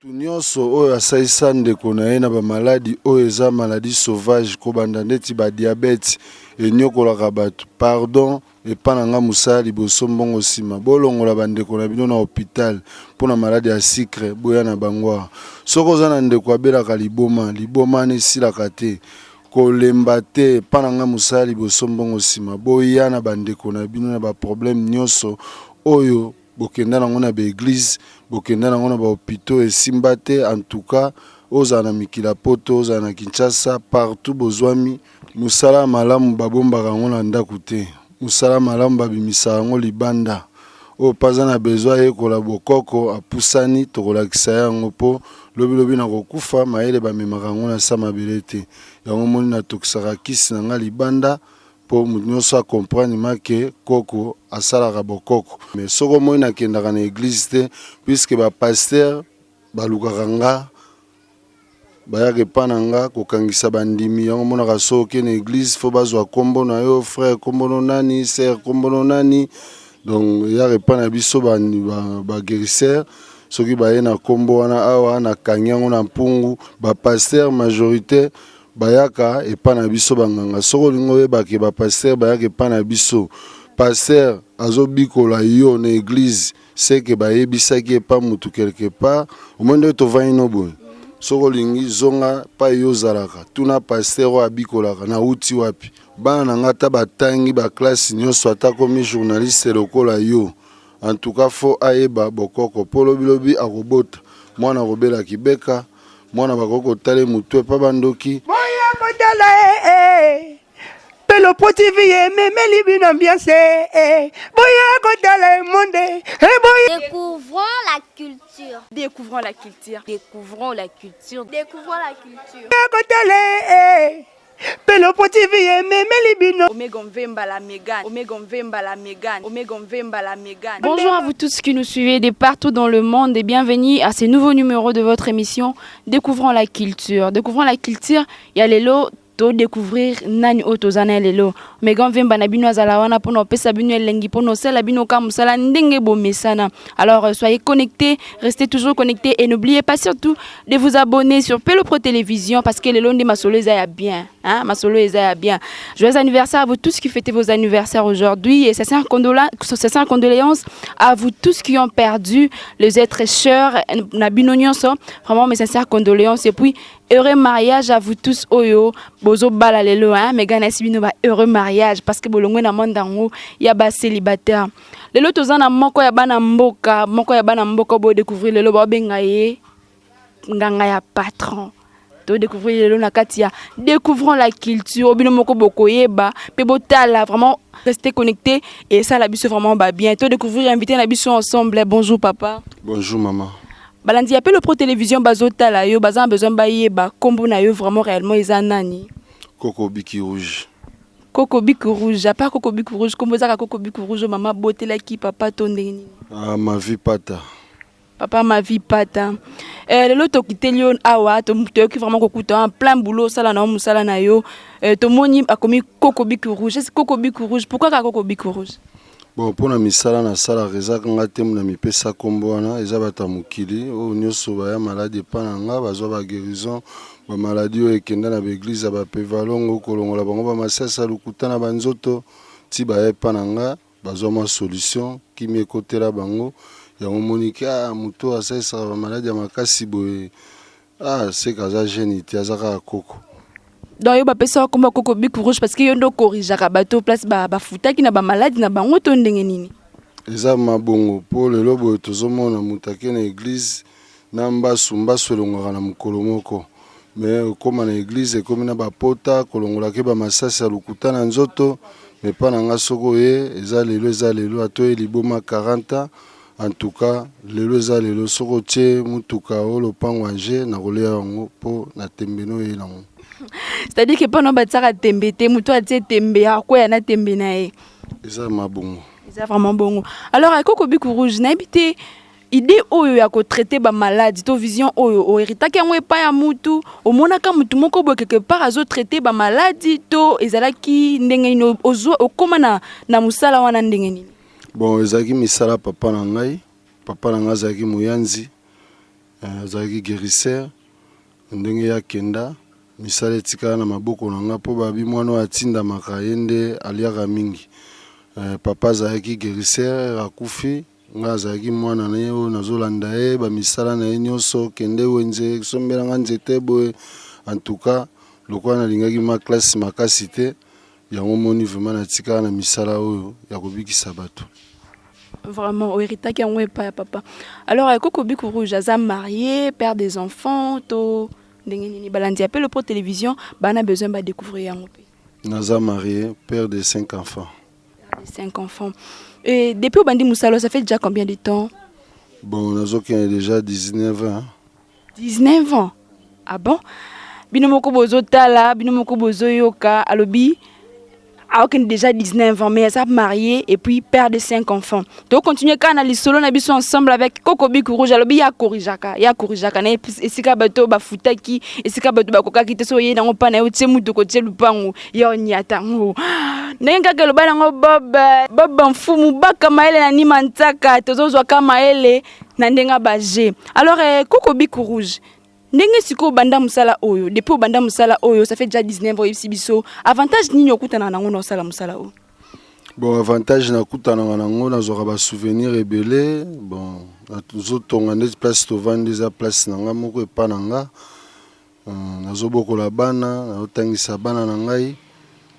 Nyonso oyo asaisa ndeko na ye na bamaladi oyo eza maladi sauvage kobanda ndeti badiabete enyokolaka bato pardon epa na nga mosala liboso mbongo nsima bolongola bandeko na bino na hôpital mpona maladi ya sucre boya na bango awa soki oza na ndeko abelaka liboma nesilaka te kolemba te epa na nga mosala liboso mbongo nsima boya na bandeko na bino na baproblème nyonso oyo bokenda nango na baeglise bokenda nango na bahôpitaux esimba te en tout cas ozala na mikila poto ozala na Kinshasa partout bozwami mosala malamu babombaka yango na ndako te mosala malamu babimisaka yango libanda oyo paza na besoin yekola bokoko apusani tokolakisa yango mpo lobilobi na kokufa mayele bamemaka yango na sa mabele te yango moni natokisaka kisi na nga libanda po nyonso comprendre make koko asalaka bokoko mais soko moi nakendaka na église te puisque bapaster balukaka nga bayaka epa na nga kokangisa bandimi yango monaka soki na église fo bazwa kombo na yo frère kombo no nani sœur kombo no nani donc yaka epa na biso baguérisseur soki baye na kombo wana awa nakangi yango na mpungu bapaster majorité bayaka epa na biso banganga soko lingo oyebake bapaster bayaka epa na biso paster azobikola yo na église seke bayebisaki epa mutu quelque part omoi tovandi no boye soko lingi zonga pa yo ozalaka tuna paster oyo abikolaka na uti wapi bana na nga ata batangi baklase nyonso ata komi journaliste lokola yo en tout cas fo ayeba bokoko mpo lobilobi akobota mwana akobelaki beka mwana bakoko tale mutu epa bandoki Pelo TV memeli bin ambiance boya kodala monde Découvrons la culture. Découvrons la culture. Découvrons la culture. Découvrons la culture. kodala Pelo TV memeli bin Omega Mvemba la Mégane. Omega Mvemba la Mégane. Omega Mvemba la Mégane. Bonjour à vous tous qui nous suivez de partout dans le monde et bienvenue à ce nouveau numéro de votre émission Découvrons la culture. Découvrons la culture, il y a les lots to découvrir nani otozana lelo Omega Mvemba na bino azala wana pono pesa bino elengi pono sala bino ka musala ndenge bomesana. Alors soyez connectés, restez toujours connectés et n'oubliez pas surtout de vous abonner sur Pelo Pro Télévision parce que le long de Masolo est bien. Hein, Masolo est bien. Joyeux anniversaire à vous tous qui fêtez vos anniversaires aujourd'hui et sincères condoléances à vous tous qui ont perdu les êtres chers. Vraiment mes sincères condoléances et puis heureux mariage à vous tous oyo bozo bala lelo hein megana sibino ba heureux mariage parce que bolongwe na mondango ya ba célibataire lelo tozana moko ya bana mboka bo découvrir lelo ba benga ye nganga ya patron to découvrir lelo na katia découvrons la culture bino moko bokoyeba pe botala vraiment restez connectés et ça la biso vraiment ba bientôt découvrir inviter na biso ensemble. Bonjour papa. Bonjour maman. Balandi appelle le Pro Télévision bazota la yo bazan besoin ba yeba kombo na yo vraiment réellement eza nani Coco Biki Rouge. Coco Biki Rouge, à part Coco Biki Rouge, kombo za Coco Biki Rouge maman botela ki papa tondeni. Ah ma vie pata. Papa ma vie pata. Le to kitelio awa to ki vraiment kokuta en plein boulot sala na musala na yo. To moni akomi Coco Biki Rouge. C'est Coco Biki Rouge. Pourquoi ka Coco Biki Rouge? Bon pona misala na sala reza kanga temu na mipesa kombo wana eza bata mukili o nyoso baya malade pa na nga bazwa ba guérison ba maladie o ekenda na église ba pevalongo kolongola bango ba masasa lukuta na banzoto ti baya pa na nga bazwa ma solution ki mi ekotela bango ya monika muto asesa ba malade ya makasi boye c'est kaza jeune ti azaka koko. Donc yo ba pesa komba Coco Biki Rouge parce que yo ndo corrigera bato place ba futaki na ba maladie na bango to ndenge nini. Eza mabongo po lelo boye tozomona mutake na église na mbasu elongwaka na mokolo moko mais okoma na église ekomi na bapota kolongolaki bamasasi ya lukuta na nzoto mais pa na nga soko ye eza lelo atoye liboma 40 en tout cas lelo eza lelo soko tie mutuka o lopango anje na kolia yango po na tembeno ye nango. C'est-à-dire que pendant batsaka tembe te muto atie tembe ya ko ya na tembe na e. Eza mabongo. Eza vraiment bongo. Alors à Coco Biki Rouge na habité idée oyo ya ko traiter ba maladie to vision oyo o héritaki yango epa ya mutu omonaka mutu moko bo quelque part azo traiter ba maladie to ezalaki ndenge ino ozo okoma na musala wana ndenge nini. Bon ezalaki misala papa na ngai azalaki moyanzi azalaki guérisseur ndenge ya kenda misala etikala na maboko na nga mpo babi mwana oyo atindamaka ye nde aliaka mingi. Papa azalaki guérisseur akufi nga azalaki mwana na ye oyo nazolanda ye bamisala na ye nyonso kende wenze sombelanga nzete boye. En tout cas lokola nalingaki ma classe makasi te yango moni vraiment natikala na misala oyo ya kobikisa bato. Vraiment, au héritage qui est pas papa. Alors, Coco Bikou Rouge, Aza marié, père des enfants, to ndengeni balandi appelle pour télévision, bah on a besoin de découvrir un peu. Naza marié, père de 5 enfants. Père de 5 enfants. Et depuis au Bandi Moussalo, ça fait déjà combien de temps? Bon, Nazo qui a déjà 19 ans. 19 ans. Ah bon? Binomoko bozo tala, binomoko bozo yoka, alobi. Alors qu'il a déjà 19 ans, mais elle s'est mariée et puis père de 5 enfants. Donc, continuer quand on a les solos, on a ensemble avec Coco Bikou Rouge, il y a Korijaka, et si kabato ba futaki, et si kabato ba koka qui te soye dans le pan, et tu sais, côté le pan, il y a un yatango. Nenga ke loba nango bob mfumu baka maele na nimantaka, tozo zwaka maele na ndenga baje. Alors, Coco Bikou Rouge, ndenge siko banda musala oyo depuis banda musala oyo ça fait déjà 19 ans ici biso avantage nini okutana nango na sala musala oyo? Bon, avantage nakutana nango nazora ba souvenir ebele. Bon, nazotonga ndeti place tovandi za place nanga moko epa nanga nazobokola bana nazotangisa bana na ngai.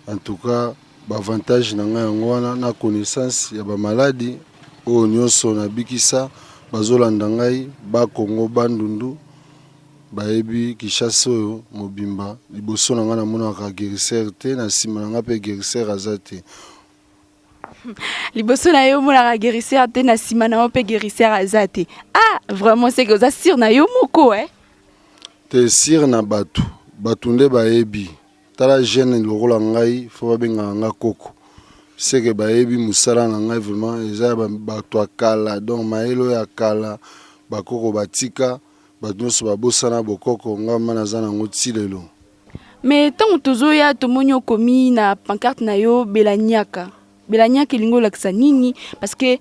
En tout cas ba avantage nanga yango wana na connaissance ya ba maladie oyo nyonso nabikisa bazolanda ngai ba Kongo bandundu baebi Kishasa oyo mobimba liboso na nga namonaka guérisseur te na nsima na nga mpe guérisseur aza te. Liboso na yo monaka guérisseur te na nsima na yo mpe guérisseur aza te. Ah vraiment c'est que oza sir na yo moko te sir na bato nde baebi tala jeune lokola ngai fo babengaka nga koko seke baebi mosala na ngai vraiment eza bato ya kala donc mayele oyo ya kala bakoko batika bato nyonso babosana bokoko nga mana aza nango ti lelo. Mais ntango tozoya tomoni okomi na pancarte na yo belaniaka elingi olakisa nini parce que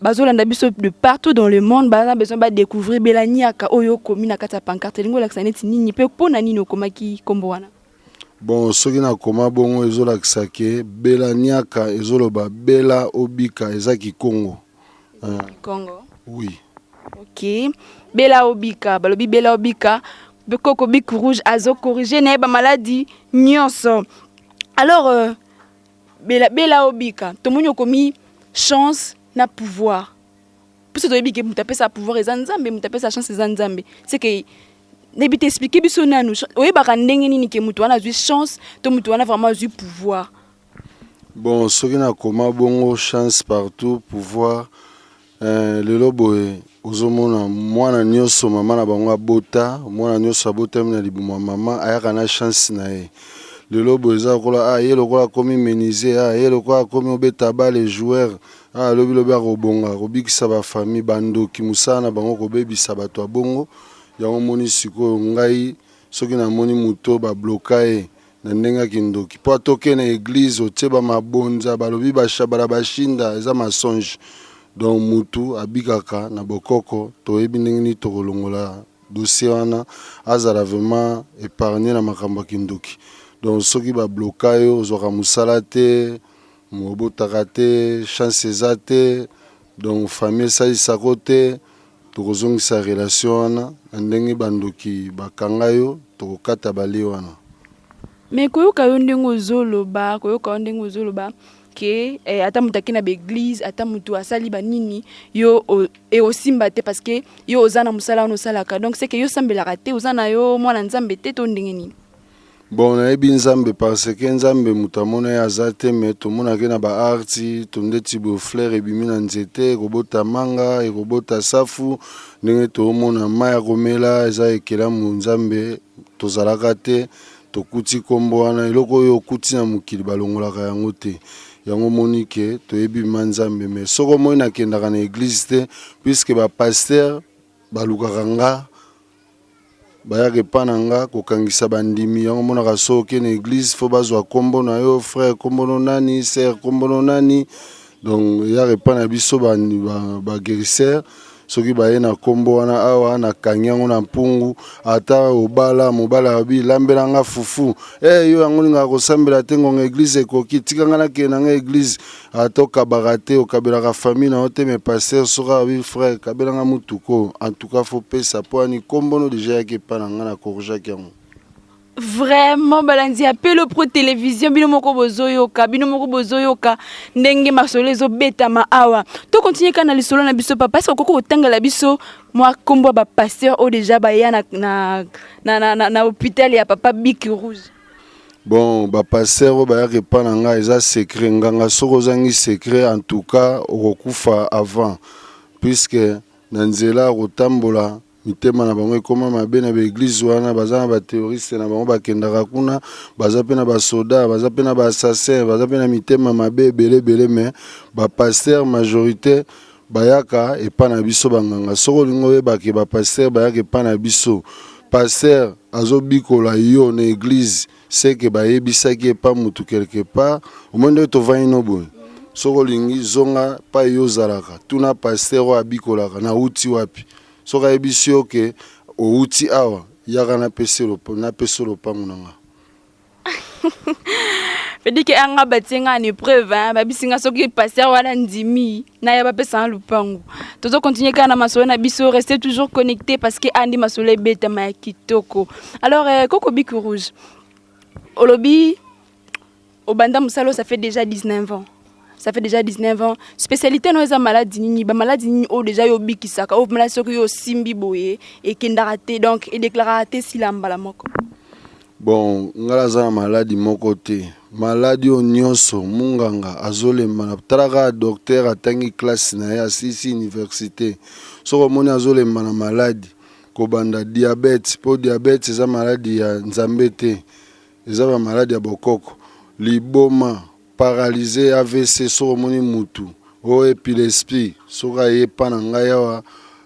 bazolanda biso de partout dans le monde baza besoin ba découvrir belaniaka oyo okomi na kati ya pancarte elingi olakisa neti nini mpe mpona nini okomaki nkombo wana? Bon, soki nakoma bongo ezolakisa ke belaniaka ezoloba bela obika eza Kikongo. Congo? Oui. Ok. Bela obika, balobi bela obika, Coco Bikou Rouge azo corriger na ba maladie nyonso. Alors bela obika, tomoni okomi chance na pouvoir. Puisque to ebike mutape sa pouvoir eza nzambe, mutape sa chance eza nzambe. C'est que nebi t'expliquer biso nanu, oyebaka ndenge nini ke mutu wana azwi chance, to mutu wana vraiment azwi pouvoir. Bon, soki nakoma bongo chance partout, pouvoir lelo boye ozomona mwana nyonso mama na bango abota mwana nyonso abota na libuma mama ayaka na chance na ye. Lelo boye eza kola ye lokola komi menuisier ye lokola komi obeta ba les joueurs lobi akobonga kobikisa ba famille bandoki musala na bango kobebisa bato ya bongo yango moni sikoyo ngai soki namoni muto babloka ye na ndenge ya kindoki po atoke na église otie bamabonza balobi bashabala bashinda eza masonge. Donc mutu abikaka na bokoko toyebi ndenge nini tokolongola dossier wana azala vraiment épargné na makambo ya kindoki. Donc soki babloka yo ozwaka mosala te mobotaka te chance eza te donc famille esalisako te tokozongisa relation wana na ndenge bandoki bakanga yo tokokata bali wana. Mais koyoka yo ndenge ozoloba ke ata mutaki na l'église ata mutu asali banini yo e osimba te parce que yo ozana musala no salaka donc c'est que yo sambelaka te ozana yo mwana nzambe te to ndenge nini. Bon nayebi nzambe parce que nzambe mutu amona ye aza te me tomonaki na baarti tondeti bofleur ebimi na nzete ekobota manga ekobota safu ndenge toomona mai ya komela eza ekelamu nzambe tozalaka te tokuti kombo wana eloko oyo okuti na mokili balongolaka yango te yango moni ke toyebi manzambe me soko moi nakendaka na église te puisque bapaster balukaka nga bayaka epa na nga kokangisa bandimi yango monaka soki na église fo bazwa kombo na yo frère kombo no nani sœur kombo no nani donc eyaka epa na biso baguérisseur soki baye na kombo wana awa na kanyango na mpungu ata obala mobala abi lambela nga fufu yo yango linga kosambela te ngonga église ekoki tika nga nakende nga église ata okabaka te okabelaka famille na yo te me paster soka abi frère kabela nga mutuko en tout cas faut pesa po ani kombo no déjà yaki epa na nga na korjaki yango. Vraiment balandi appelo pro télévision bino moko bozoyoka ndenge masolo ezobetama awa to continue kana lisolo na biso papa parce que koko otangala biso moi kombo ba pasteur o déjà baya na hôpital ya papa Bic Rouge. Bon ba pasteur o baya repa na nga eza secret nganga soko zangi secret en tout cas okokufa avant puisque na nzela kotambola mitema na bango ekoma mabe na baeglise wana baza na baterroriste na bango bakendaka kuna baza pe na basoda baza pe na baassassin baza pe na mitema mabe ebele me bapaster majorité bayaka epa na biso banganga soko olingi oyebake bapaster bayaka epa na biso paster azobikola yo na église seke bayebisaki epa mutu quelque part omoi nde tovandi no boye soko olingi zonga pa yo ozalaka tuna paster oyo abikolaka na uti wapi soka yebisi yo ke outi awa yaka na pese lopango na nga. Fedi ke anga batenga ni preuve babisinga soki passer wana ndimi na ya bapesa lupango. Tozo continuer kana masolo na biso rester toujours connecté parce que andi masolo beta ma kitoko. Alors Coco Bic Rouge. Olobi obanda musalo ça fait déjà 19 ans. Ça fait déjà 19 ans. Spécialité non eza maladie nini ba maladie nini o déjà yo bikisaka o maladie soki yo simbi boye et kendaraté donc et déclaraté silamba la moko. Bon ngala za maladie moko te. Maladie o nyonso munganga azolemba na taraka docteur atangi classe na ya sisi université. Soko moni azolemba na maladie ko banda diabète po diabète eza maladie ya nzambe te. Eza ba maladie ya bokoko. Liboma paralysé AVC so moni mutu o epilepsie soka yepa na ngai awa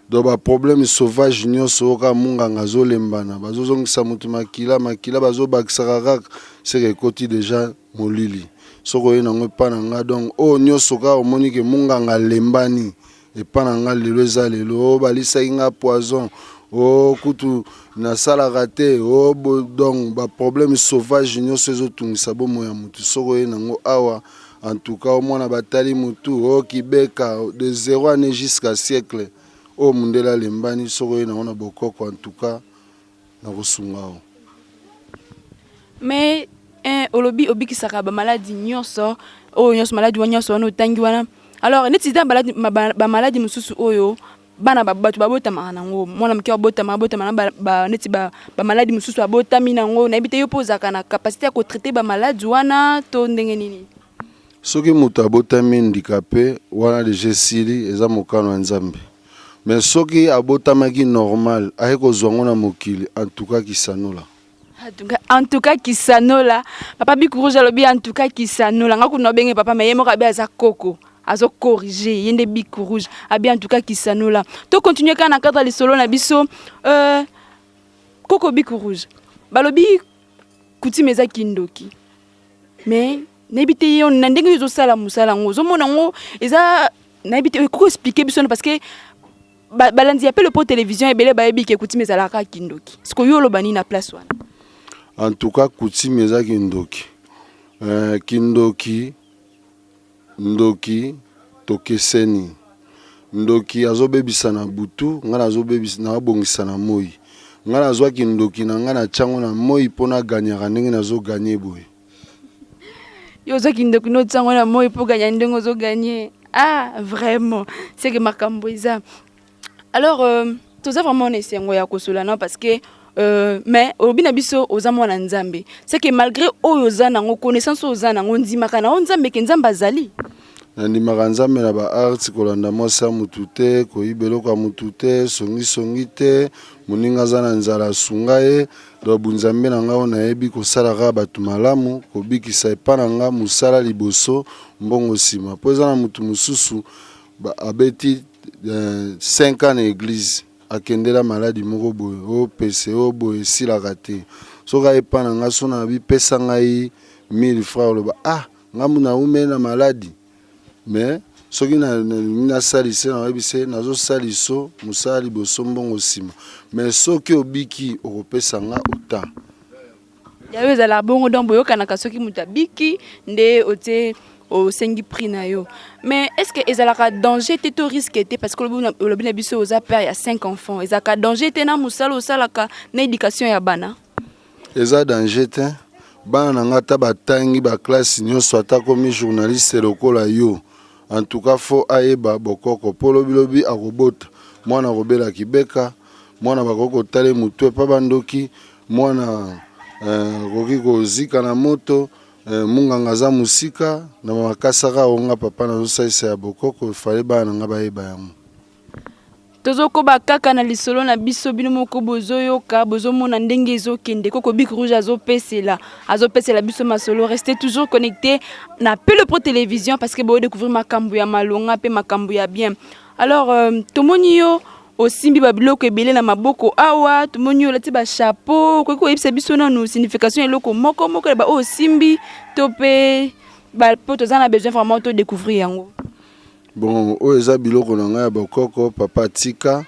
do ba problème sauvage nyonso ka munganga zolembana bazozongisa mutu makila bazobakisaka kaka seke ekoti déjà molili soko ye nango epa na nga donc o nyonso ka omoni ke munganga lembani epa na nga lelo eza lelo o balisaki nga poison o kutu nasalaka te o donc ba problème sauvage nyonso ezotungisa bomo ya mutu soko ye nango awa en tout cas omona batali mutu o kibeka de 0 année jusqu'à siècle o mundela lembani soko ye nango na bokoko en tout cas na kosunga o. Mais olobi obikisaka ba maladie nyonso o nyonso maladie wa nyonso wana otangi wana alors neti za ba maladie mususu oyo bana babatu babotama nango mwana mke abotama na ba neti ba maladie mususu abotami nango na ebite yo pozaka na capacité ya ko traiter ba maladie wana to ndenge nini soki mutu abotami handicapé wana déjà sili eza mokano ya nzambe mais soki abotamaki normal ayeko zongo na mokili en tout cas kisanola. En tout cas kisanola papa Bic Rouge alobi en tout cas kisanola ngaku no benge papa mais yemoka be aza koko azo corriger yende Bic Rouge abi en tout cas kisanola to continuer kana cadre les solo na biso Coco Bic Rouge balobi kuti meza kindoki mais nebite yo na ndenge yo sala musala ngozo mona ngo eza nebite ko expliquer biso parce que balandi appelle pour télévision ebele ba yebi ke kuti meza la ka kindoki ce que yo lo bani na place wana. En tout cas kuti meza kindoki kindoki ndoki tokeseni ndoki azobebisa na butu ngana azobebisa na abongisa na moi ngana azwaki ndoki na ngana chango na moi pona ganyaka ndenge nazo gagner boye yo zaki ndoki no chango na moi po gagner ndenge ozo gagner vraiment c'est que makambo eza alors toza vraiment nesengo ya kosola na parce que mais obina biso ozamo na nzambe c'est que malgré oyoza nango connaissance oza nango ndimaka na nzambe ke nzamba zali nandimaka nzambe na ba arts kolanda mwasa mutu te koyibeloko ya mutu te songi te moninga aza na nzala asunga ye do bunzambe na nga nayebi kosalaka bato malamu kobikisa epa na nga mosala liboso mbongo nsima mpo eza na mutu mosusu abeti 5 ans na église akendela maladi moko boye o pese o boye esilaka te soki ayepa na nga so na bipesa ngai 1000 francs oloba nga muna ume na maladi mais soki na salise na yebise nazo saliso musali bosombongo sima mais soki obiki okopesa nga ota yayo ezala bongo donc boyokanaka soki moto abiki nde otie osengi prix na yo. Mais est-ce que ezalaka danger te to risque te parce que olobi na biso oza père ya 5 enfants ezalaka danger te na musala osalaka na éducation ya bana eza danger te bana na nga ta batangi baklase nyonso ata komi journaliste lokola yo en tout cas fo ayeba bokoko po lobilobi akobota mwana kobela kibeka mwana bakoko tale mutu epa bandoki mwana koki kozika na moto munganga za musika na makasaka onga papa na zosaisa ya bokoko fale bana nga bayeba yango tozokoba kaka na lisolo na biso bino moko bozoyoka bozomona ndenge ezokende koko Bic Rouge azopesela biso masolo. Restez toujours connectés na Pelo Pro Télévision parce que bo découvrir makambu ya malonga pe makambu ya bien. Alors tomoni yo osimbi babiloko ebele na maboko awa tomoni yo lati ba chapeau ko yebisa biso na no signification eloko moko ba osimbi to pe ba poto za na besoin vraiment to découvrir yango. Bon, oeza biloko na nga ya bokoko papa tika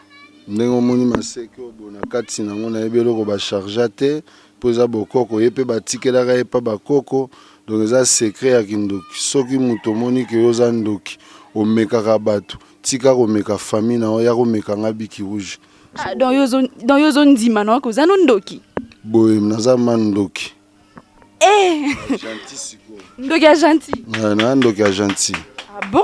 ndenge omoni maseke obona kati nango na ebeloko ba charger te poza bokoko yepe batikelaka yepa bakoko donc eza secret ya kindoki soki muto moni ke oza ndoki omekaka bato tika komeka famille na oya komeka nga Bic Rouge dans yozo ndima na ko zano ndoki boye naza man ndoki gentil siko ndoki ya gentil na ndoki ya gentil. Ah bon.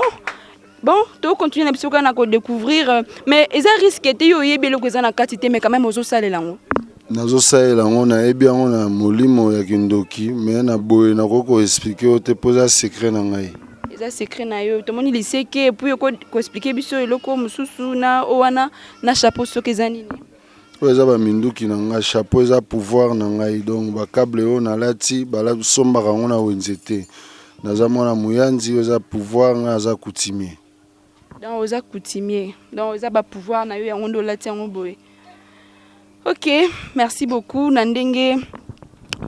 Bon, tu continues à découvrir, mais il y a un risque que tu aies bien le quantité, mais quand même aux salé lango. Nazo salé lango na bien on a molimo ya kindoki, mais na boye na ko expliquer o te poser secret na ngai. Eza secret na yo, tout le monde il sait que puis ko expliquer biso eloko mususu na owana na chapeau soki zanini. O eza ba minduki na ngai chapeau eza pouvoir na ngai donc ba câble o na lati bala somba rango na wenzete. Naza mwana muyanzi eza pouvoir na za coutumier. Donc oza coutumier donc oza ba pouvoir na yo ya ngondo lati yango boye. OK, merci beaucoup Nandenge.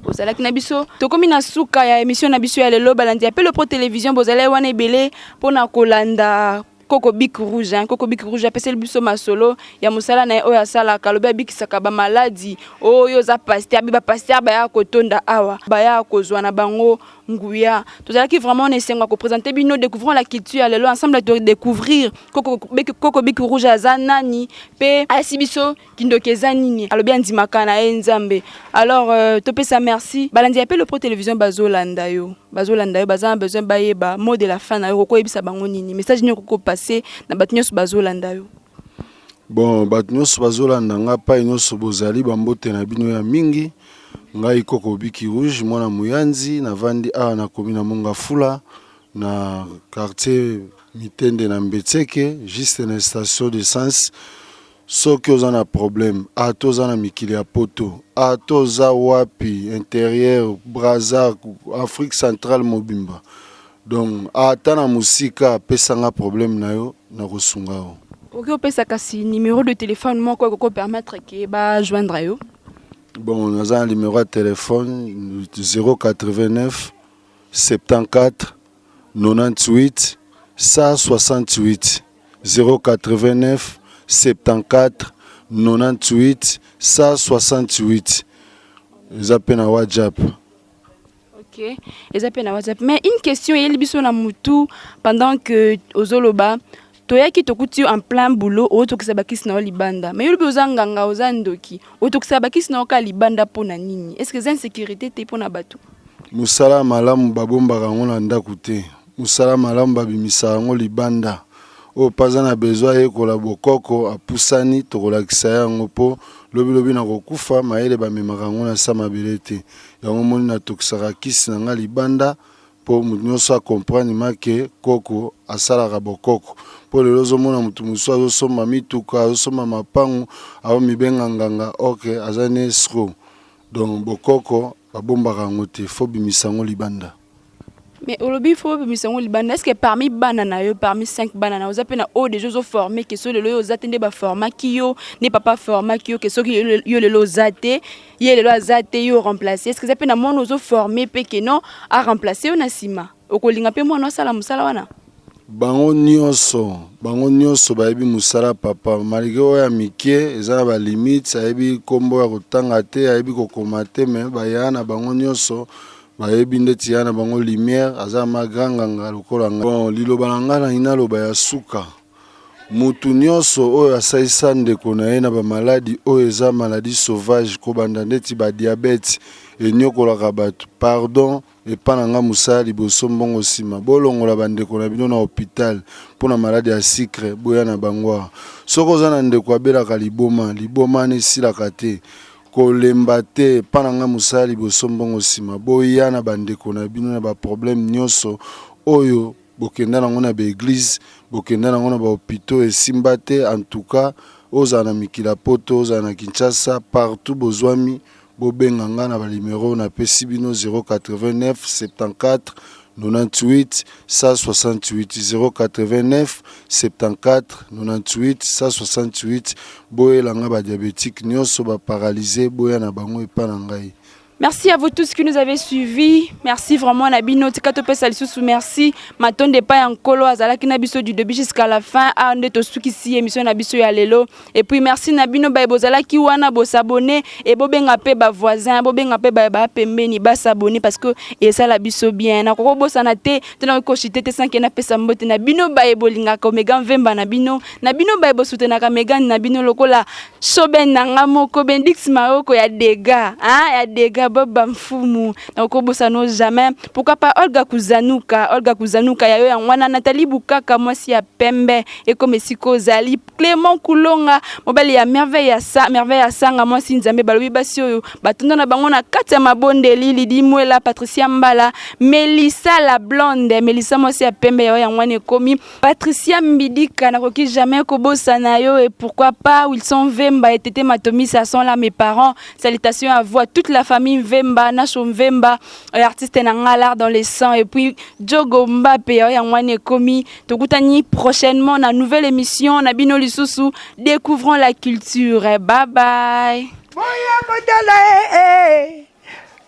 Ozalaki na biso tokomi na suka ya émission na biso ya lelo balandi ya Pelo Pro Télévision bozale wana ebele pona kolanda Koko Bic Rouge, Koko Bic Rouge apesel biso masolo ya musala na oyo asala kaloba bikisaka ba maladie oyo za pasteur biba pasteur ba ya kotonda awa ba ya kozwa na bango nguya tozalaki vraiment on essaie ko présenter bino découvrons la culture lelo ensemble de découvrir Koko Bic Rouge azanani pe asibiso kindokezza nini alobi andimaka na nzambe. Alors topesa merci balandi appel Pro Télévision bazolanda yo bazana besoin bayeba mot de la fin na yo ko yebisa bango nini message ni ko passer na batnyos bazolanda yo. Bon batnyos bazolanda nga pa nyos bozali bambote na bino ya mingi ngai Koko Bic Rouge mwana muyanzi na vandi a na komina monga fula na quartier Mitende na Mbetseke juste na station d'essence. Soki oza na problème atoza na mikili ya poto atoza wapi intérieur Brazza Afrique centrale mobimba donc ata na musika pesanga problème na yo na kosunga yo. OK opesa kasi numéro de téléphone moko ko permettre que ba joindre yo. Bon naza na numéro de téléphone 089 74 98 168 089 74 98 168. Ils appellent à WhatsApp. OK. Ils appellent à WhatsApp. Mais une question, il y a biso na mutu pendant que ozoloba toyaki tokuti en plein boulot otokisa bakisi na libanda. Mais yulu ozanganga ozandoki otokisa bakisi na ka libanda pona nini? Est-ce que c'est insécurité te pona batu? Musala malamu babomba rango na ndaku te. Musala malamu babimisa rango libanda. O pazana besoin yekola bokoko apusani tokolakisa yango po lobi na kokufa maele bamemaka yango na sama belete yango moni na tokisaka kisi na nga libanda po mutu nyonso akomprendre make koko asalaka bokoko po lelo ozomona mutu mosusu azosomba mituka azosomba mapangu ao mibenga nganga ok aza ne escroc donc bokoko babombaka yango te fo bimisa yango libanda. Mais olobi faut bimisongo libanda est-ce que parmi banana yo parmi 5 banana vous appelez na o des choses formés que so lelo yo zatende ba format ki yo ne papa format ki yo que so yo lelo zate ye lelo zate yo remplacer est-ce que zapena mono zo formé pe que non a remplacer on a sima okolinga pe mono sala musala wana bango nyonso bayebi musala papa malgré oyo ya mike eza na balimite ayebi kombo ya kotanga te ayebi kokoma te me baya na bango nyonso bayebi ndeti ya na bango lumière aza magranganga lokola nga bon liloba na nga na ina loba ya suka mutu nyonso oyo asaisa ndeko na ye na bamaladi oyo eza maladi sauvage kobanda ndeti badiabete enyokolaka bato pardon epa na nga mosala liboso mbongo nsima bolongola bandeko na bino na hôpital mpona maladi ya sucre boya na bango soki oza na ndeko abelaka liboma nesilaka te kolemba te epa na nga mosala liboso mbongo nsima boya na bandeko na bino na baproblème nyonso oyo bokenda nango na baeglise bokenda nango na bahôpitaux esimba te en tout cas ozala na mikila poto ozala na Kinshasa partout bozwami bobenga nga na balimero na pesi bino 089 74 98 168 089 74 98 168 boyelanga badiabétique nyonso baparalyse boya na bango epa na ngai. Merci à vous tous qui nous avez suivis. Merci vraiment Nabino Tikato Pesalisusu. Merci Matonde pa Nkolo Azalaki Nabiso du début jusqu'à la fin. Ande to suki si émission Nabiso ya lelo. Et puis merci Nabino ba bozalaki wana bo s'abonner et bobenga pe ba voisin, bobenga pe ba pembeni ba s'abonner parce que et ça la biso bien. Na ko bo sanate tena ko chité te sanke na pesa mbote Nabino ba ebolinga ko Megan Vemba Nabino ba ebo soutenaka Megan Nabino lokola soben nanga moko bendix maoko ya dega, hein, ya dega Boba Mfumu na ukobosa no jamais. Pourquoi pas Olga Kuzanuka ya yo ya wana Nathalie Bukaka mwasi ya pembe et comme siko zali Clément Kulonga mobali ya merveille ya sanga mwasi nzambe balobi basi oyo batonda na bango na kati ya mabonde Lili Dimwela Patricia Mbala Melissa la blonde Melissa mwasi ya pembe ya yo ya wana komi Patricia Mbidika na koki jamais kobosa na yo et pourquoi pas Wilson Vemba et Tete Matomi ça sont là mes parents. Salutations à vous à toute la famille Vemba, Nacho Vemba, artiste Nangalar dans les sangs, et puis Jogo Mbappé, Yangwane Komi. Tokutani prochainement dans nouvelle émission, Nabino Lisusu, découvrons la culture. Bye bye.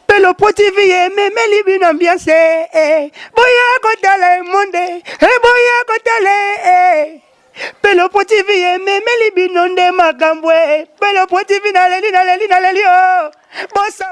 Pelo TV, meme libin ambiance. Boya kotale monde, boya kotale. Pelo TV, meme libin onde makambwe. Pelo TV naleli, oh. Bossa